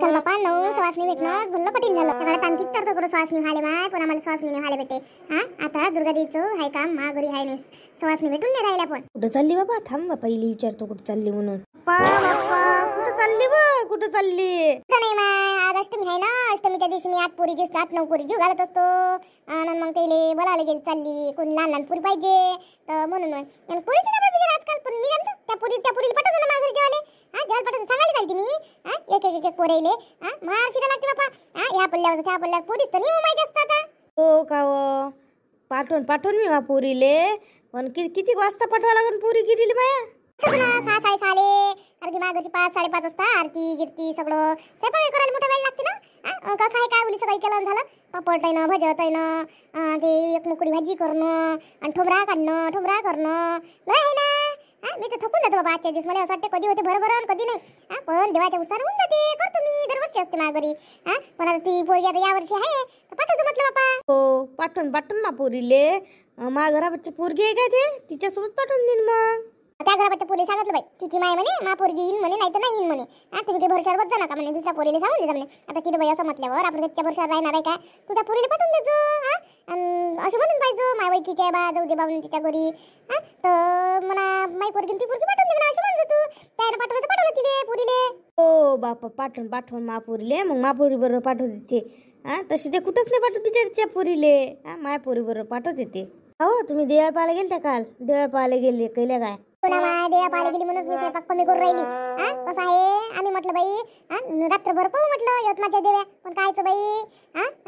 चल बापा 9 श्वासनी भेटणं भल्लं कठीण झालं. त्याकडे तांकित तर करू श्वासनी व्हाले बाय, पण आम्हाला श्वासनी नाही व्हायला भेटे. हा आता दुर्गादेवीचं हाय काम, मा घरी हाय नाही श्वासनी भेटून नाही राहिल्या. पण कुठं चालली बाबा? थांब बापा, पहिली विचारतो कुठं चालली म्हणून. बाप्पा कुठं चालली बा? कुठं चालली? कुठं नाही माय, आज अष्टमी आहे ना. अष्टमीच्या दिवशी मी 8-9 पोरी जीव घालत असतो. आणि मग त्याले बोलायला गेली चालली. कोण लहान पुरी पाहिजे तर म्हणून पुरीच विचार आजकाल. पण मी जमतो त्या पुरीला पटवतो ना माझ्या जेवाले. जेवायला पटवतो सांगायला चालते मी. एक पोरेले मार फिरा लागते बापा. ह्या पल्ल्यावर त्या पल्ल्यावर पोरीच तर नाही माहिती असतं आता. हो का व? पाठवून मी वा पुरीले. पण किती वाजता पाठवा लागून पुरी गिरीली माया? 6-6 साले. अगदी मागची 5-5:30 वाजता आरती गिरती सगळं स्वयंपाक करायला मोठा वेळ लागते ना. कसं आहे काय उली सकाळी केलं झालं. पापड आहे ना, भजत आहे ना, ते एक मुकडी भाजी करणं आणि ठोबरा करणं लय आहे ना. मी तर थकून जातो बाबा आजच्या दिवस. मला असं वाटतं कधी होते बरोबर कधी नाही. पण देवाच्या उत्साहाने होऊन जाते. करतो मी दरवर्षी असते माझ्या घरी. पण आता ती पोरगी आता यावर्षी आहे तर पाठवतो म्हटलं बापा. हो पाठवून मा पुरीले. मा घराबच्चे पोरगी आहे का ते? तिच्यासोबत पाठवून देईन मग. त्या घराच्या पोरी सांगितलं बाई, तिची माय म्हणे मा पोरगी येईन म्हणे, नाही तर नाही येईन म्हणे. तुम्ही काही भरशावर बद्दा नका म्हणे, दुसऱ्या पोरीला सांगून द्या म्हणे. आता तिथे बाई असं म्हटल्यावर आपण त्याच्या भरशावर राहणार आहे काय? तू त्या पोरीला पाठवून द्यायचो. असं म्हणून पाहिजे माय वैकीची आहे बा, जाऊ दे बाबा तिच्या घरी. तर म्हणा माई पोरगी ती पोरगी पाठवून दे म्हणा असं म्हणतो तू. त्यानं पाठवलं तिले पोरीले. हो बापा पाठवून मा पुरीले. मग मा पोरी बरोबर पाठवते ते. तशी ते कुठंच नाही पाठवत बिचारीच्या पोरीले. माय पोरी बरोबर पाठवते ते. हो तुम्ही देवाला पाहायला गेले त्या काल? देवाला पाहायला गेले केल्या काय? देवा पाहायला गेली म्हणून मी स्वयंपाक कमी करून राहिली. कसं आहे आम्ही म्हटलं बाई रात्रभर पाहू म्हटलं यवतमाळच्या देव्या. पण कायचं बाई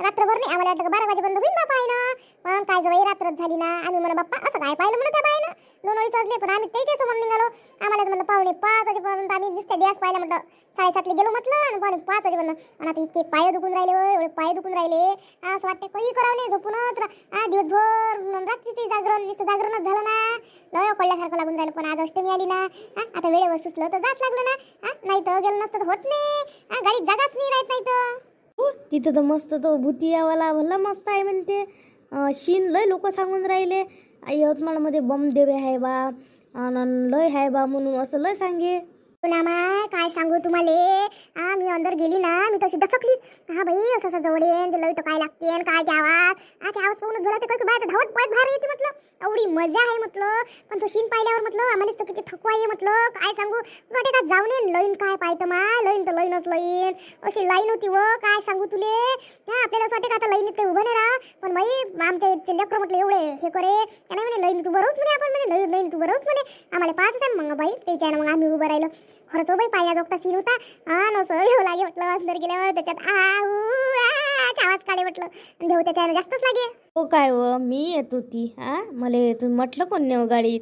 रात्रभर नाही. आम्हाला वाटलं 12 वाजेपर्यंत होईल बापा आहे ना. पण कायचं बाई रात्रच झाली ना. आम्ही म्हणा बाप्पा असं काय पाहिलं म्हणून त्या बाईनं 2 वेळी वाजले. पण आम्ही त्याच्यासमोर निघालो. आम्हाला म्हणलं 5:45 वाजेपर्यंत आम्ही दिसते देवास पाहायला म्हटलं. 7:30 गेलो म्हटलं आणि 5:45 वाजेपर्यंत. आणि आता इतके पाय दुखून राहिले, एवढे पाय दुखून राहिले. असं वाटतं काही करावं नाही, झोपूनच दिवसभर रात्रीचे जागरणच झालं ना. लय पडल्यासारखं लागून राहिलं. पण आज अष्टमी आली ना. आता वेळेवर सुचलं तर जाच लागलं ना. नाही तर गेलं नसतं तर होत नाही. गाडीत जागाच नाही राहत. नाही तर तिथं तर मस्त तो भूतियावाला भल्ला मस्त आहे म्हणते. शीन लय लोक सांगून राहिले यवतमाळमध्ये बम देवे आहे बा, लय आहे बा म्हणून असं लय सांगे. पुन्हा माय काय सांगू तुम्हाला. मी अंदर गेली ना, मी तशी डचकलीच. हा बाई असं जवळ येईन ते लाईट काय लागते काय ते आवाज. ते आवाज पाहूनच बोला ते काही बाहेर धावत पळत बाहेर येते म्हटलं. एवढी मजा आहे म्हटलं. पण तो सीन पाहिल्यावर म्हटलं आम्हाला तर किती थकवा आहे म्हटलं. काय सांगू वाटे का जाऊन येईन. लाईन काय पाहतं माय, लाईन तर लाईनच लाईन. अशी लाईन होती व काय सांगू तुले. आपल्याला असं वाटे का आता लाईनीत काही उभं नाही राहा. पण बाई आमच्या लेकरं म्हटलं एवढे हे करे नाही म्हणे लाईन तू बरोच म्हणे. आपण म्हणे लाईन तू बरोच म्हणे. आम्हाला पाहतच आहे मग बाई त्याच्यानं मग आम्ही उभं राहिलो. खरंच बाई पाया जोगता सीन होता. नसं भेव लागे म्हटलं. अंदर गेल्यावर त्याच्यात आवाज काढे म्हटलं. भेव त्याच्यानं जास्तच लागे. हो काय व मी येत होती. मला तुम्ही म्हटलं कोण नाही गाडीत.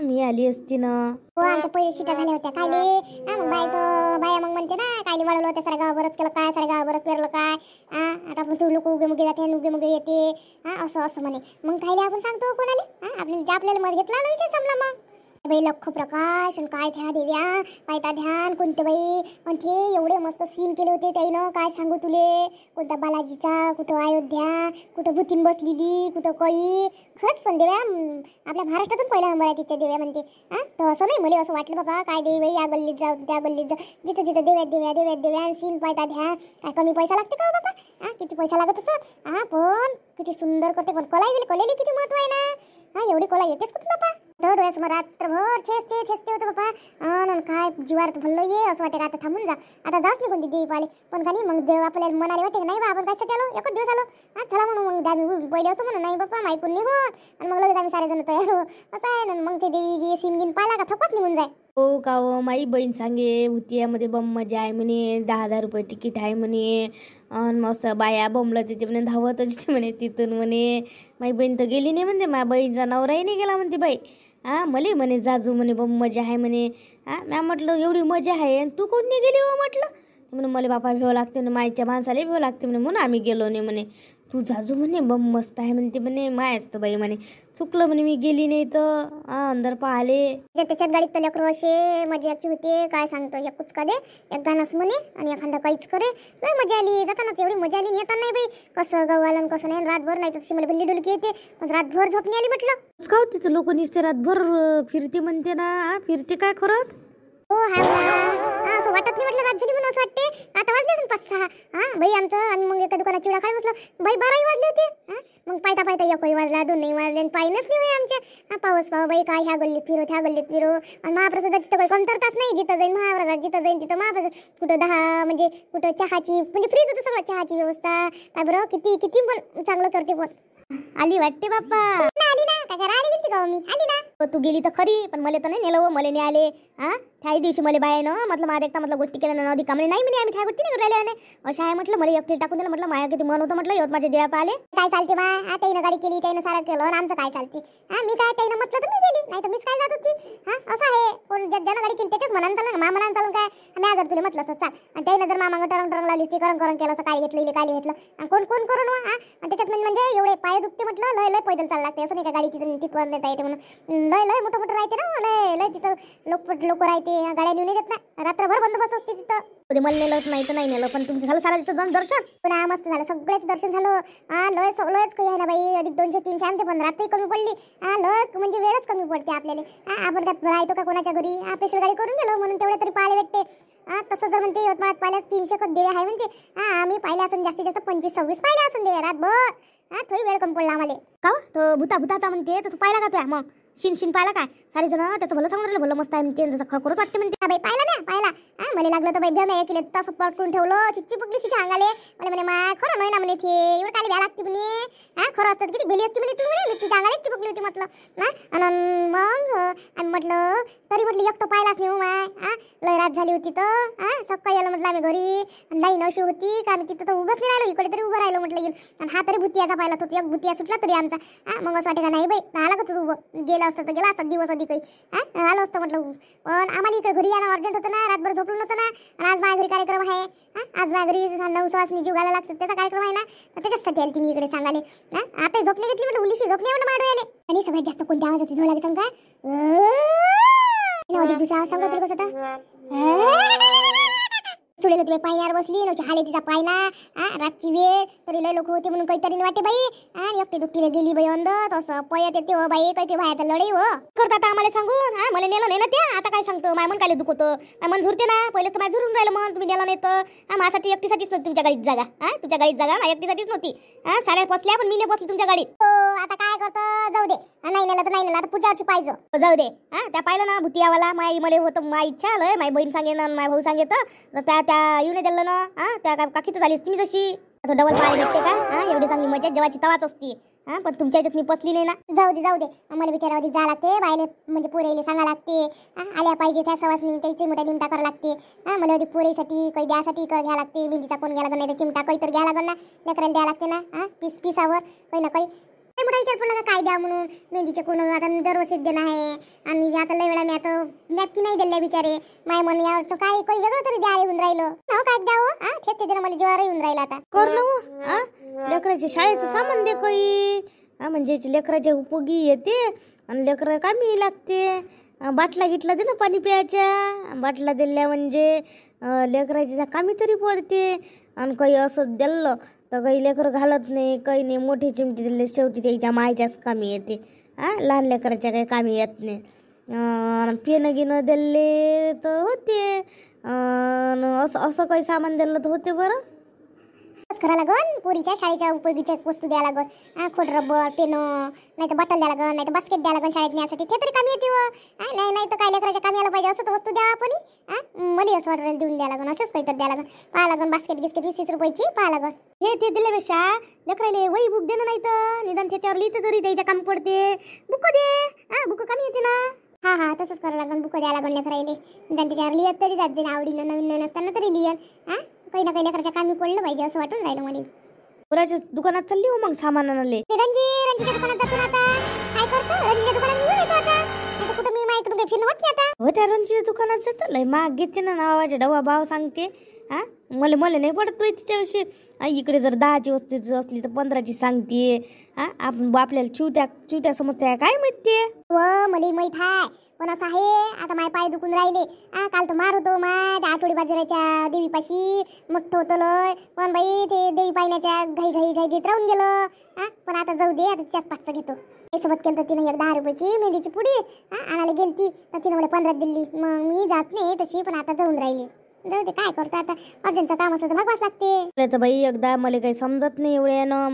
मी आली असती ना. हो आमच्या पहिले शिटा झाल्या होत्या कायले. मग बाया मग म्हणते ना कायले वाढवलं होतं साऱ्या गावाबरच केलं काय, साऱ्या गावाबरच पेरलं काय. आता आपण तू लोक उगे मुगे जाते उगे मुगे येते. असं म्हणे. मग कायले आपण सांगतो कोणाले. आपल्याला मध्ये घेतला ना विषय समला. मग बाई लख प्रकाश आणि काय त्या देव्या पायता ध्यान कोणते बाई. आणि ते एवढे मस्त सीन केले होते त्यानं काय सांगू तुले. कोणता बालाजीचा, कुठं अयोध्या, कुठं भूतीन बसलेली, कुठं काही. खरंच पण देव्या आपल्या महाराष्ट्रातून पहिला नंबर आहे तिच्या देव्या म्हणते. तर असं नाही मला असं वाटलं बाबा काय देवी बाई या गल्लीत जा त्या गल्लीत जा. जिथं जिथं देव्या सीन पायता ध्यान. काय कमी पैसा लागते का बाबा. किती पैसा लागत असं. पण किती सुंदर करते. पण कलेली किती महत्व आहे ना. एवढी कला येतेच कुठं बापा. दरवेळेस मग रात्रभर थेसते होतं बापा. काय जीवार भरलो ये असं वाटे का आता थांबून जा. आता जाच नाही कोणती देवी पाहिले. पण का नाही मग देव आपल्याला म्हणाले वाटे नाही बा आपण काय आलो एकच दिवस आलो. चला म्हणून मग आम्ही पहिले असं म्हणून नाही बाप्पा माहिती नाही होत. आणि मग लगेच आम्ही सारे जण तयार हो असं आहे ना. मग ते देवी सीन गिन पाहिला का थकवाच निघून जाय. हो का हो माई बहीण सांगे भूतियामध्ये बम मजा आहे म्हणे. 10,000 रुपये तिकीट आहे म्हणे. असं बाया बमला तिथे म्हणे धावतच म्हणे तिथून म्हणे. माई बहीण तर गेली नाही म्हणते. माझ्या बहीणचा नवराही नाही गेला म्हणते बाई. मले म्हणे जाजू म्हणे बम मजा आहे म्हणे. म्या म्हटलं एवढी मजा आहे तू कोण नाही गेली हो म्हटलं. म्हणे मला बापा भेव लागते म्हणे, माईच्या माणसाला भेव लागते म्हणे म्हणून आम्ही गेलो नाही म्हणे. तू जाजू म्हणे बम मस्त आहे म्हणते म्हणे. माय असतं बाई म्हणे चुकलं म्हणे मी गेली नाही तर. अंदर पाहिले त्याच्यात गाडीत तर लेकरू असे मजाची होते काय सांगतो. एकच का दे एक गाणंच म्हणे आणि एखादा काहीच करे. लय मजा आली जाताना एवढी मजा आली. येताना नाही बाई कसं गव्हालन कसं नाही. रातभर नाही तर तशी मला भल्ली डुलकी येते. पण रातभर झोप नाही आली म्हटलं. का तिथं लोक निसते रातभर फिरते म्हणते ना. फिरते काय खरंच. हो असं वाटत नाही म्हटलं रात झाली म्हणून असं वाटते. आता वाजले बाई आमचं आम्ही मग एका दुकानात चिवडा खाय बसलो बाई 12 वाजले होते. मग पायता पायता 1 वाजला 2 वाजले आणि पाहिनच नाही आमच्या. पाऊस पाव बाई काय ह्या गल्लीत फिरो त्या गल्लीत फिरो आणि महाप्रसादाची तिथं काही कमतरताच नाही. जिथं जाईन महाप्रसाद जिथं जाईन तिथं महाप्रसाद. कुठं 10 म्हणजे कुठं चहाची म्हणजे फ्रीज होतं सगळं चहाची व्यवस्था. काय बरं किती किती पण चांगलं करते. पण आली वाटते बाप्पा. आली ना काय करा आली गेली का मी आली ना. तू गेली तर खरी पण मला तर नाही नेलं मला नाही आले. त्याही दिवशी मला बाय ना म्हटलं माझ्या एकटा म्हटलं गोष्टी केल्या ना अधिक म्हणे नाही म्हणे आम्ही त्या गोष्टी नाही करायला अशा आहे म्हटलं मला एकटी टाकून दिलं म्हटलं माया किती मन होतं म्हटलं येत माझे देवा पाहिले. काय चालते बा त्याईनं गाडी केली त्याईनं सारं केलं आणि आमचं काय चालते. मी काय त्याईनं म्हटलं तर मी गेली नाही तर मीच काय जात होती. असं आहे कोण ज्यानं गाडी केली त्याच्याच मनानं चाललं मा मनानं चालून काय मी जर तुला म्हटलं असं चाल आणि त्याईनं जर मामांग टरंग टरंग लावली ती करंग करंग केलं असं काय घेतलं काय घेतलं आणि कोण कोण करून आणि त्याच्यात म्हणजे एवढे पाय दुखते म्हटलं लय लय पैदल चालला लागते. असं नाही का गाडी तिथं देता येते म्हणून लय लय मोठं मोठं राहते ना लय लय तिथं लोक राहते गाड्या नेऊन येतात ना रात्रभर बंदोबस्त असते तिथं. मला नेलं नाही तर नाही नेलं पण तुमचं झालं सारा तिथं दर्शन पुन्हा मस्त झालं सगळेच दर्शन झालं. लयच काही आहे ना बाई अधिक 200-300 आमचे पण रात्री कमी पडली. लय म्हणजे वेळच कमी पडते आपल्याला. आपण काय राहतो का कोणाच्या घरी स्पेशल गाडी करून गेलो म्हणून तेवढे तरी पाहायला भेटते. तसं जर म्हणते यवतमाळात पाहिल्या 300 देवे आहे म्हणते. आम्ही पाहिल्या असून जास्तीत जास्त 25-26 पाहिल्या असून देवे रातभर. थोडी वेळ कमी पडला आम्हाला. का तो भूताचा म्हणते तर तू पाहिला का तू मग शिन पाहिला काय सारे जण त्याचं भलं सांगितलं भलं मस्त आहे म्हणते जसं खरखरच वाटते म्हणते. बाई पाहिला ना पाहिला. मला लागलं तर बाई भ्या केलं तसं पटकून ठेवलं चिच्ची पकली तिच्या अंगाले. मला म्हणे मा खरं नाही ना म्हणे ते एवढं काय भ्या लागते म्हणे. खरं असतात किती भेली असते म्हणे तू म्हणे तिच्या अंगाला चिपकली होती म्हटलं. आणि मग आम्ही म्हटलं तरी म्हटलं एक तर पाहिलाच नाही माय. लय रात झाली होती तर सकाळी आलं म्हटलं आम्ही घरी लाईन अशी होती का आम्ही तिथं तर उभंच नाही राहिलो इकडे तरी उभं राहिलो म्हटलं येईल आणि हा तरी भुतियाचा पाहिला होता एक भुतिया सुटला तरी आमचा. मग असं वाटे का नाही बाई आला का तू उभं गेला असतं तर गेला असतात दिवस आधी काही आलो असतं म्हटलं. पण आम्हाला इकडे घरी येणं अर्जंट होतं ना रातभर झोपलो नव्हतं ना. आणि आज माझ्या घरी कार्यक्रम आहे. आज माझ्या घरी 9 वाजता जीव घालायला लागतात त्याचा कार्यक्रम आहे ना तर त्याच्यासाठी आली मी इकडे सांगाले. आता झोपले घेतली म्हटलं उलीशी झोपली म्हटलं माडू आले. आणि सगळ्यात जास्त कोणत्या आवाजाची झोळ लागे सांग का दुसरा आवाज सांगा तुला कसं आता सुडेल होती पायणार बसली नव्हती हाले तिचा पाय ना. रातची वेळ तरी लय लोक होते म्हणून काहीतरी वाटे बाई. आणि एकटी दुखटीला गेली बाई अंदर तसं पयत येते हो बाई काही काही बाहेर लढाई हो करतात आम्हाला सांगून. मला नेलं नाही ना त्या आता काय सांगतो माय मन काय दुख होतं माय मन झुरते ना पहिलेच तर माय झुरून राहिलं मन तुम्ही नेलं नाही तर माझ्यासाठी एकटीसाठीच नव्हती तुमच्या गाडीत जागा. तुमच्या गाडीत जागा माझ्या एकटीसाठीच नव्हती. साऱ्या बसल्या पण मी नाही बसली तुमच्या गाडीत. आता काय करतं जाऊ दे नाही नेलं तर नाही नेलं आता पुढच्या वर्षी पाहिजे जाऊ दे. त्या पाहिलं ना भुतियावाला माई मला होतं माई इच्छा आलं माई बहीण सांगेन माय भाऊ सांगेत त्या येऊ नाही दिलं ना. त्या काकी तर झालीच तुम्ही जशी डबल पाहायला भेटते का. एवढी चांगली मजा जेवाची तवाच असते. पण तुमच्या याच्यात मी पसली नाही ना. जाऊ दे मला विचारावधी जा लागते बायले म्हणजे पोरेले सांगा लागते. आल्या पाहिजे त्या सवासनी त्याची मोठ्या निमटा करावं लागते. मला आधी पोरेसाठी काही द्यासाठी कर घ्या लागते. मेहंदीचा कोण घ्या लागत नाही तर चिमटा काही तर घ्या लागल ना लेकराला द्या लागते ना. पिसावर काही ना काही मोठा विचार पडला काय द्या म्हणून मेहंदीचे कोण आता दरवर्षीच देणं आहे. आणि आता लय वेळा मी आता नॅपकी नाही दिल्या बिचारे माय मन यावर तर काय काही वेगळं तरी द्या येऊन राहिलं ना काय द्यावं. तेच ते मला ज्वार येऊन राहिला आता कर ना लेकराच्या शाळेचं सामान दे काही म्हणजे लेकराच्या उपयोगी येते आणि लेकरं कामी लागते. बाटला घेतला दे ना पाणी प्यायच्या बाटला दिल्या म्हणजे लेकराच्या कामी तरी पडते. आणि काही असं दिलं तर काही लेकरं घालत नाही काही नाही. मोठी चिमटी दिले शेवटी त्याच्या मायच्याच कामी येते. लहान लेकराच्या काही कामी येत नाही. पेनं गिनं दिले तर होते. असं काही सामान दिलं तर होते बरं. करा लागन पोरीच्या शाळेच्या उपयोगीच्या वस्तू द्या लागन. खोड रबर पेन नाही तर बॉटल द्या लागन नाही तर बास्केट द्या लागन शाळेत नेण्यासाठी ते तरी कामी येते. नाही तर काय लेकराच्या कामी आलं पाहिजे असं तर वस्तू द्यावा आपण. मला असं वाटायला देऊन द्या लागन असंच काहीतरी द्या लागन. पाहा लागन बास्केट गिस्केट 20-20 रुपयाची पाहा लागन. ते दिल्यापेक्षा लेकराले वही बुक देणं नाही तर निदान त्याच्यावर लिहितं जरी द्यायच्या काम पडते. बुक दे बुक कामी येते ना. हा तसंच करावं लागन बुक द्या लागन लेकराले निदान त्याच्यावर लिहत तरी जात जाईल आवडीनं नवीन असताना तरी लिहन. काही ना काही लेकराच्या कामी पडलं पाहिजे असं वाटून राहिलं मला. पोराच्या दुकानात चालली हो मग सामान आणाले. रंजीच्या दुकानात जातो आता काय करतो रंजीच्या दुकानात घेऊन येतो आता. आता कुठं मी माईकडून फिरणं होत नाही आता. हो त्या रंजीच्या दुकानात जातं लय महाग घेते ना नावाच्या डबा भाव सांगते. मला नाही पडत बाई तिच्याविषयी. इकडे जर 10ची वस्तू असली तर 15ची सांगते. आपल्याला चिवत्या समजत्या काय माहिती व मला माहित आहे पण असं आहे आता माझे पाय दुखून राहिले. काल तर मार होतो त्या आठवडी बाजाराच्या देवीपाशी मोठं होतं लय पण बाई ते देवी पाहण्याच्या घाई घेत राहून गेलं. पण आता जाऊ दे आता तिच्याच पाचचं घेतो. सोबत केलं तर तिने 10 रुपयाची मेहंदीची पुडी आणायला गेली ती तर तिने मला 15 दिली. मग मी जात नाही तशी पण आता जाऊन राहिली. जाऊ दे, काय करतो आता, अर्जंटचं काम असलं तर भागवाच लागते. मला तर बाई एकदा मला काही समजत नाही एवढ्यानं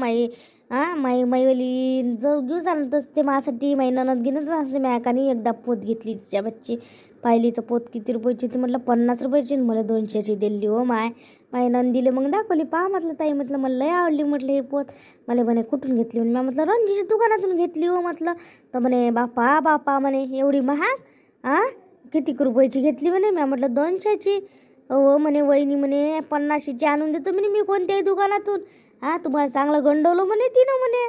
माईवाली जाऊ घेऊ चालत असते माझ्यासाठी. माई ननद घेणंच असते. मी एकदा पोत घेतली तिच्या बच्ची, पाहिली तर पोत किती रुपयाची होती म्हटलं 50 रुपयाची, मला 200ची दिली हो. माय नंदीले मग दाखवली, पहा म्हटलं ताई, म्हटलं मला लय आवडली म्हटलं हे पोत. मला म्हणे कुठून घेतली म्हणे. मी म्हटलं रणजीच्या दुकानातून घेतली हो म्हटलं. तर म्हणे बापा म्हणे एवढी महाग, किती रुपयाची घेतली म्हणे. मी म्हटलं 200ची. हो म्हणे वहिनी म्हणे 50ची आणून देतो म्हणे मी कोणत्याही दुकानातून. तुम्हाला चांगलं गंडवलं म्हणे तिनं म्हणे.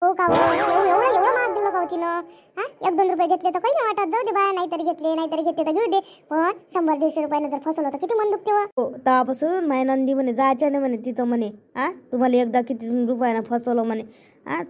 हो का, एवढं महाग दिलं का हो तिनं. 1-2 रुपये घेतले तर काही नाही वाटत, जाऊ दे बाया, नाहीतरी घेतले तर घेऊ दे. पण 100-150 रुपयानं जर फसवलं तर किती मन दुखते हो. तेव्हापासून माय नंदी म्हणे जायच्या नाही म्हणे तिथं म्हणे. तुम्हाला एकदा किती रुपयानं फसवलं म्हणे.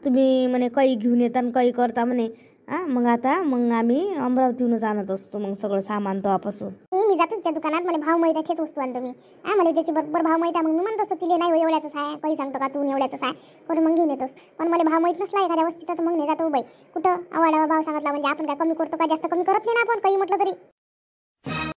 तुम्ही म्हणे काही घेऊन येता आणि काही करता म्हणे. मग आम्ही अमरावतीहूनच आणत असतो मग सगळं सामान तेव्हापासून. मी जातो त्या दुकानात, मला भाव माहिती आहे, तेच वस्तू आणतो मी. मला ज्याची बरोबर भाव माहिती आहे मग मी म्हणतो असतो तिले नाही एवढ्याच आहे, काही सांगतो का तू एवढ्याच आहे करून मग घेऊन येतोस. पण मला भाव माहीत नसला एखाद्या वस्तूचा तर मग नाही जातो बाई. कुठं आवाडावा भाव सांगितला म्हणजे आपण काय कमी करतो का, जास्त कमी करत नाही ना आपण काही म्हटलं तरी.